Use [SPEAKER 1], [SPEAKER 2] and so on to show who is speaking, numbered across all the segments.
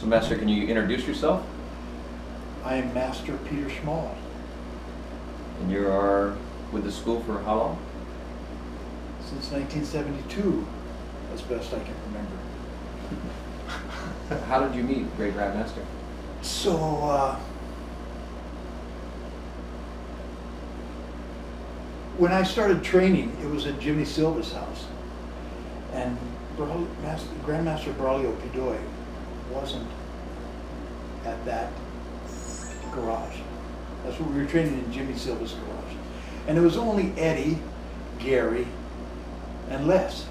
[SPEAKER 1] So Master, can you introduce yourself?
[SPEAKER 2] I am Master Peter Schmall.
[SPEAKER 1] And you are with the school for how long?
[SPEAKER 2] Since 1972, as best I can remember.
[SPEAKER 1] How did you meet Great Grand Master?
[SPEAKER 2] So, when I started training, it was at Jimmy Silva's house. And Grandmaster Derobio Pedoy wasn't at that garage. That's what we were training in, Jimmy Silva's garage. And it was only Eddie, Gary, and Les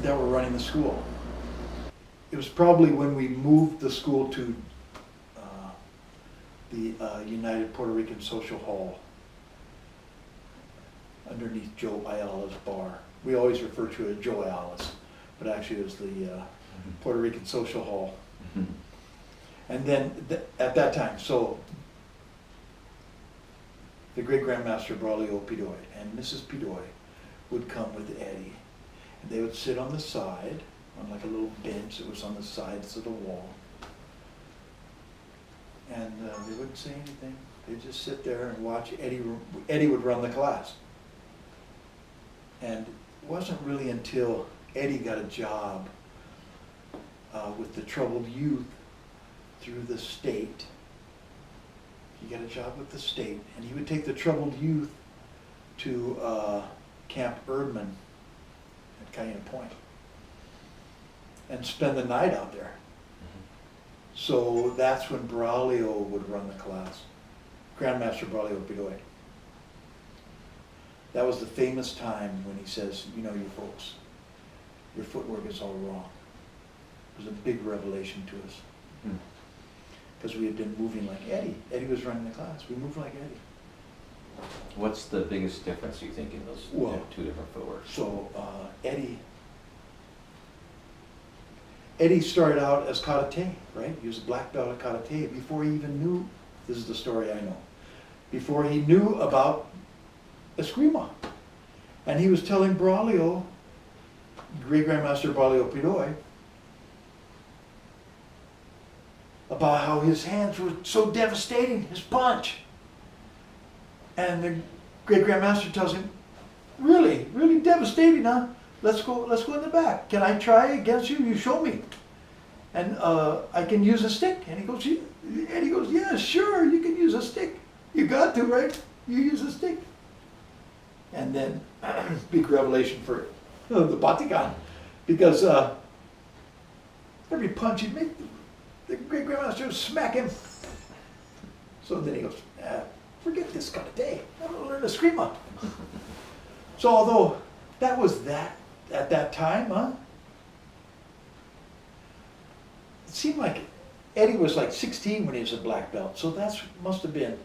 [SPEAKER 2] that were running the school. It was probably when we moved the school to the United Puerto Rican Social Hall underneath Joe Ayala's bar. We always refer to it as Joe Ayala's, but actually it was the Puerto Rican Social Hall. And then at that time, so the Great Grand Master Derobio Pedoy and Mrs. Pedoy would come with Eddie, and they would sit on the side on like a little bench that was on the sides of the wall, and they wouldn't say anything. They'd just sit there and watch Eddie. Eddie would run the class, and it wasn't really until Eddie got a job with the troubled youth through the state. He got a job with the state, and he would take the troubled youth to Camp Erdman at Cayenne Point and spend the night out there. So that's when Derobio would run the class, Grandmaster Derobio Pedoy. That was the famous time when he says, you know, you folks, your footwork is all wrong. It was a big revelation to us. Because we had been moving like Eddie. Eddie was running the class. We moved like Eddie.
[SPEAKER 1] What's the biggest difference you think in those two different footworks?
[SPEAKER 2] So Eddie started out as karate, right? He was a black belt at karate before he even knew, this is the story I know, before he knew about Eskrima. And he was telling Derobio, Great Grandmaster Derobio Pedoy, about how his hands were so devastating, his punch. And the Great Grandmaster tells him, really, really devastating, huh? Let's go in the back. Can I try against you? You show me. And I can use a stick. And he goes, yeah, sure, you can use a stick. You got to, right? You use a stick. And then, big revelation for the Batikan, because every punch he'd make, the Great Grandmaster would smack him. So then he goes, forget this karate. I'm going to learn Eskrima. So although that was that at that time, huh? It seemed like Eddie was like 16 when he was a black belt. So that must have been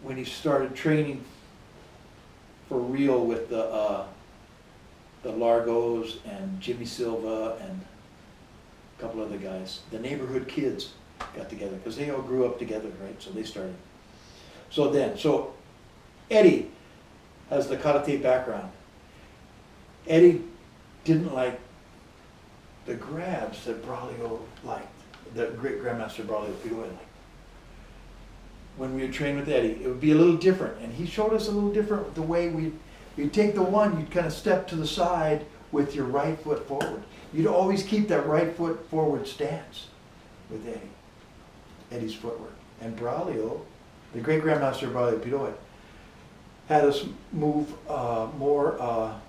[SPEAKER 2] when he started training for real with the Largos and Jimmy Silva and a couple other guys. The neighborhood kids got together because they all grew up together, right? So they started. So Eddie has the karate background. Eddie didn't like the grabs that Derobio liked, the Great Grandmaster Derobio Pedoy liked. When we would train with Eddie, it would be a little different, and he showed us a little different the way you'd take the one, you'd kind of step to the side with your right foot forward. You'd always keep that right foot forward stance with Eddie, Eddie's footwork. And Derobio, the Great Grandmaster Derobio Pedoy, had us move more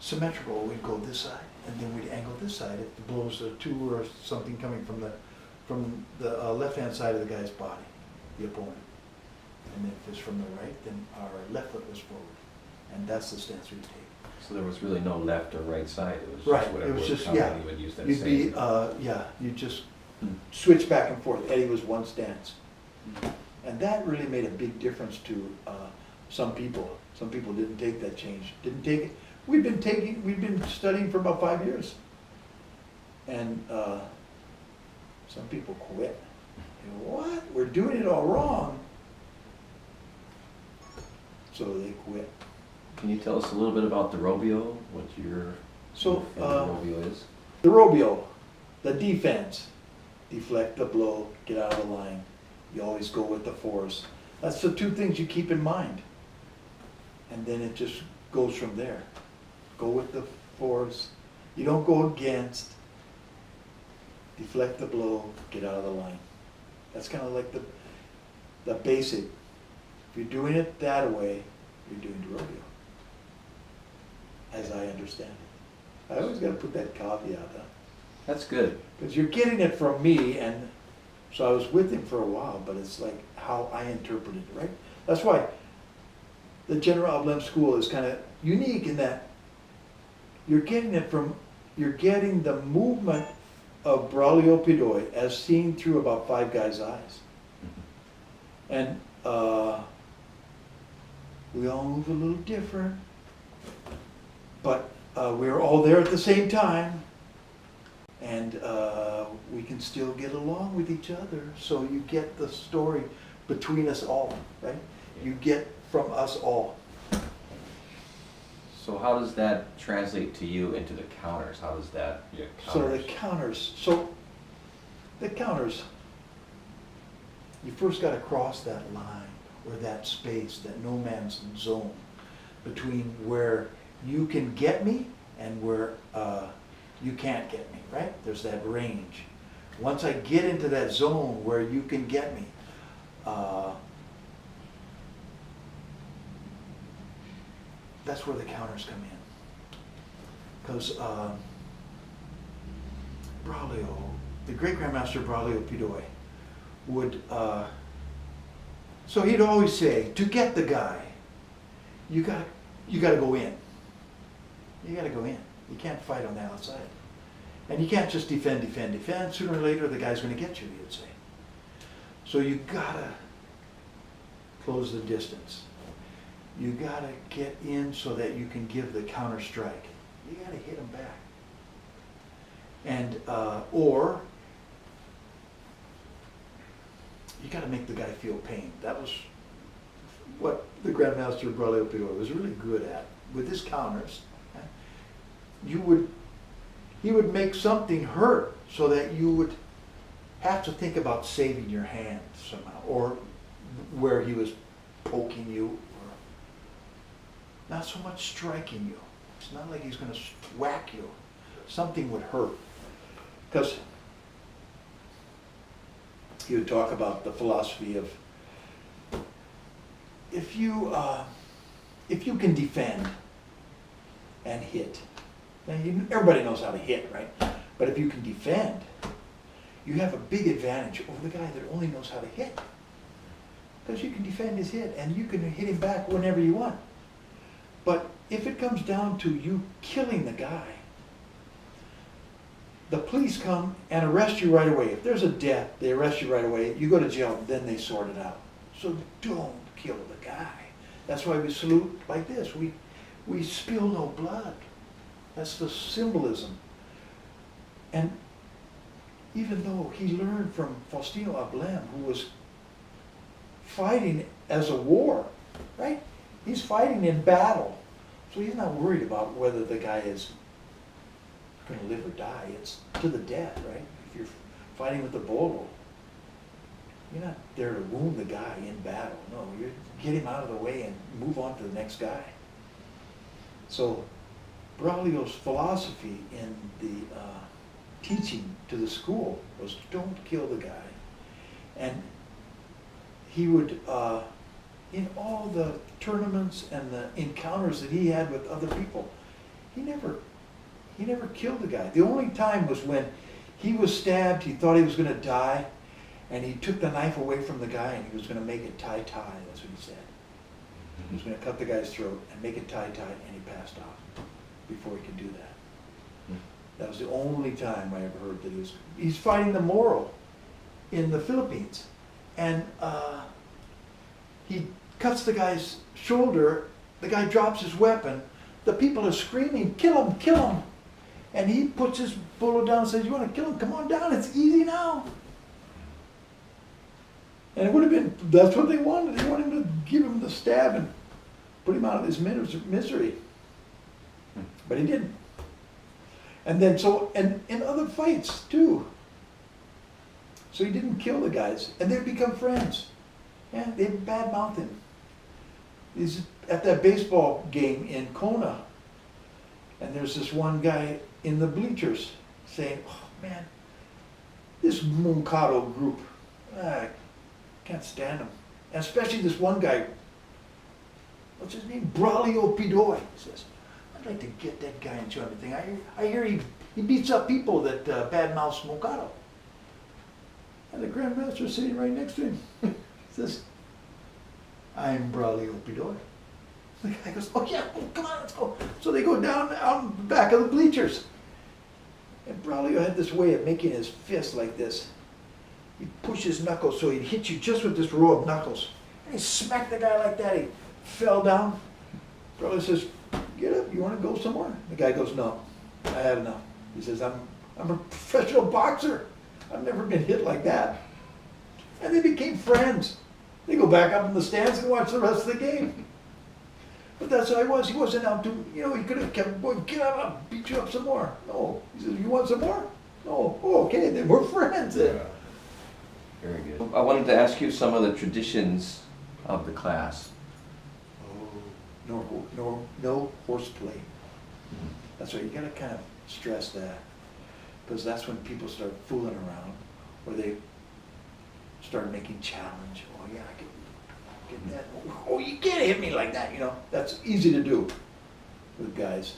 [SPEAKER 2] symmetrical. We'd go this side, and then we'd angle this side if the blows a two or something coming from the left-hand side of the guy's body, the opponent. And if it's from the right, then our left foot was forward. And that's the stance we'd take.
[SPEAKER 1] So there was really no left or right side. It was
[SPEAKER 2] right.
[SPEAKER 1] Just whatever
[SPEAKER 2] it was just,
[SPEAKER 1] yeah. You would use that
[SPEAKER 2] you'd
[SPEAKER 1] same.
[SPEAKER 2] be, you'd just switch back and forth. Eddie was one stance. And that really made a big difference to some people. Some people didn't take that change. Didn't take it. We've been studying for about 5 years. And some people quit. What? We're doing it all wrong. So they quit.
[SPEAKER 1] Can you tell us a little bit about Derobio? What your
[SPEAKER 2] Derobio
[SPEAKER 1] Derobio is?
[SPEAKER 2] Derobio The defense, deflect the blow, get out of the line. You always go with the force. That's the two things you keep in mind. And then it just goes from there. Go with the force. You don't go against. Deflect the blow, get out of the line. That's kind of like the basic. If you're doing it that way, you're doing Derobio, as I understand it. I always got to put that caveat on.
[SPEAKER 1] That's good.
[SPEAKER 2] Because you're getting it from me, and so I was with him for a while, but it's like how I interpreted it, right? That's why the General Ablem school is kind of unique in that you're getting the movement of Braulio Pedoy as seen through about 5 guys' eyes. And we all move a little different, but we're all there at the same time, and we can still get along with each other. So you get the story between us all, right? You get from us all.
[SPEAKER 1] So how does that translate to you into the counters? How does that
[SPEAKER 2] So the counters, you first got to cross that line or that space, that no man's zone between where you can get me and where you can't get me, right? There's that range. Once I get into that zone where you can get me, that's where the counters come in. Because Braulio, the Great Grand Master Braulio Pedoy, would, so he'd always say, to get the guy, you gotta go in. You gotta go in. You can't fight on the outside. And you can't just defend. Sooner or later, the guy's gonna get you, he'd say. So you gotta close the distance. You gotta get in so that you can give the counter strike. You gotta hit him back. And, or you gotta make the guy feel pain. That was what the Grandmaster Braulio Pedoy was really good at with his counters. He would make something hurt so that you would have to think about saving your hand somehow, or where he was poking you, or not so much striking you. It's not like he's going to whack you. Something would hurt. Because he would talk about the philosophy of if you can defend and hit. Now everybody knows how to hit, right? But if you can defend, you have a big advantage over the guy that only knows how to hit. Because you can defend his hit and you can hit him back whenever you want. But if it comes down to you killing the guy, the police come and arrest you right away. If there's a death, they arrest you right away. You go to jail, then they sort it out. So don't kill the guy. That's why we salute like this. We spill no blood. That's the symbolism. And even though he learned from Faustino Ablem, who was fighting as a war, right? He's fighting in battle. So he's not worried about whether the guy is going to live or die. It's to the death, right? If you're fighting with a bolo, you're not there to wound the guy in battle. No, you get him out of the way and move on to the next guy. So Braulio's philosophy in the teaching to the school was don't kill the guy. And he would, in all the tournaments and the encounters that he had with other people, he never killed the guy. The only time was when he was stabbed, he thought he was going to die, and he took the knife away from the guy and he was going to make it tie-tie, that's what he said. He was going to cut the guy's throat and make it tie-tie, and he passed out before he could do that. That was the only time I ever heard that he's fighting the Moro in the Philippines. And he cuts the guy's shoulder, the guy drops his weapon, the people are screaming, kill him, kill him. And he puts his bolo down and says, you want to kill him? Come on down, it's easy now. And it would have been, that's what they wanted. They wanted him to give him the stab and put him out of his misery. But he didn't. And then so, and in other fights too. So he didn't kill the guys, and they'd become friends. Yeah, they'd badmouth him. He's at that baseball game in Kona, and there's this one guy in the bleachers saying, "Oh man, this Moncado group, I can't stand them." And especially this one guy, what's his name? Braulio Pedoy. He says, "I'd like to get that guy and show everything. I hear he beats up people that badmouth Moncado." And the Grand Master's sitting right next to him. He says, "I'm Braulio Pedoy." The guy goes, "Oh yeah, oh, come on, let's go." So they go down out in the back of the bleachers. And Braulio had this way of making his fist like this. He'd push his knuckles so he'd hit you just with this row of knuckles. And he smacked the guy like that. He fell down. Braulio says, "Get up, you want to go somewhere?" The guy goes, "No, I had enough." He says, I'm a professional boxer. I've never been hit like that." And they became friends. They go back up in the stands and watch the rest of the game. But that's how he was. He wasn't out to, he could have kept going, "Get up, I'll beat you up some more." No. He says, "You want some more?" "No." "Oh, okay, then we're friends then."
[SPEAKER 1] Yeah. Very good. I wanted to ask you some of the traditions of the class.
[SPEAKER 2] Oh, no horseplay. That's right, you gotta kind of stress that. Because that's when people start fooling around, or they start making challenge. "Oh yeah, I can get that. Oh, you can't hit me like that," That's easy to do with guys.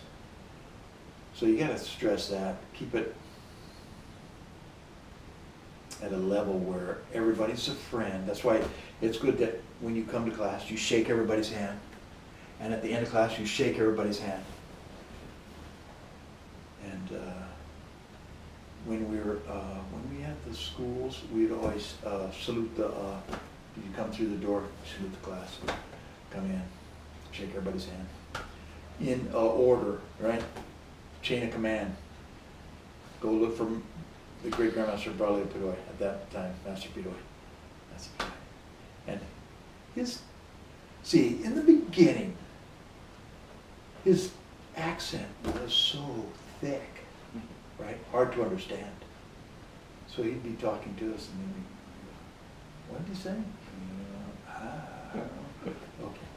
[SPEAKER 2] So you gotta stress that, keep it at a level where everybody's a friend. That's why it's good that when you come to class, you shake everybody's hand. And at the end of class, you shake everybody's hand. And when we had the schools, we'd always salute you come through the door, salute the class, come in, shake everybody's hand. In order, right? Chain of command. Go look for the Great Grand Master Pedoy at that time, Master Pedoy. That's the guy. And in the beginning, his accent was so thick, right? Hard to understand. So he'd be talking to us and then "What did he say?" Okay.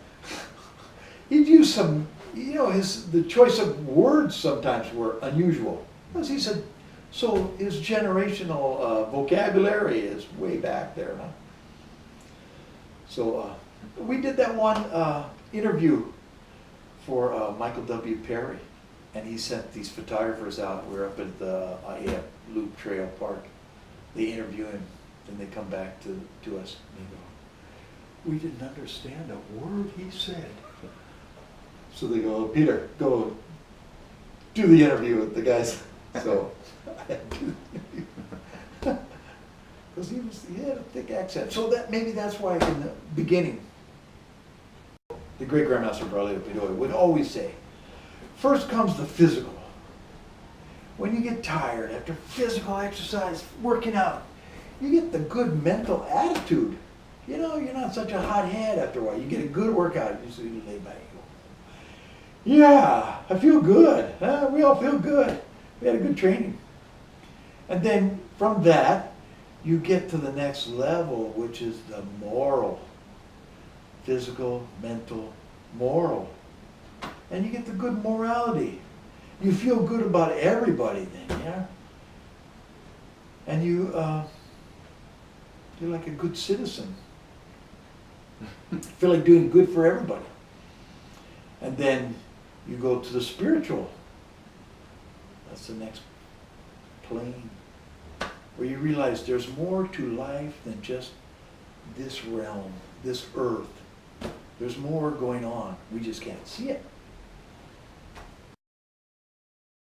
[SPEAKER 2] He'd use some, the choice of words sometimes were unusual. Because he said, so his generational vocabulary is way back there, huh? So we did that one interview for Michael W. Perry, and he sent these photographers out. We're up at the Loop Trail Park. They interview him, then they come back to us and they go, "We didn't understand a word he said." So they go, "Peter, go do the interview with the guys." So I had to do the interview. Because he had a thick accent. So maybe that's why in the beginning, the Great Grand Master Pedoy would always say, first comes the physical. When you get tired after physical exercise, working out, you get the good mental attitude. You're not such a hot head after a while. You get a good workout. You lay back. You go, "Yeah, I feel good. We all feel good. We had a good training." And then from that, you get to the next level, which is the moral. Physical, mental, moral. And you get the good morality. You feel good about everybody then, yeah? And you're like a good citizen. You feel like doing good for everybody. And then you go to the spiritual. That's the next plane. Where you realize there's more to life than just this realm, this earth. There's more going on. We just can't see it.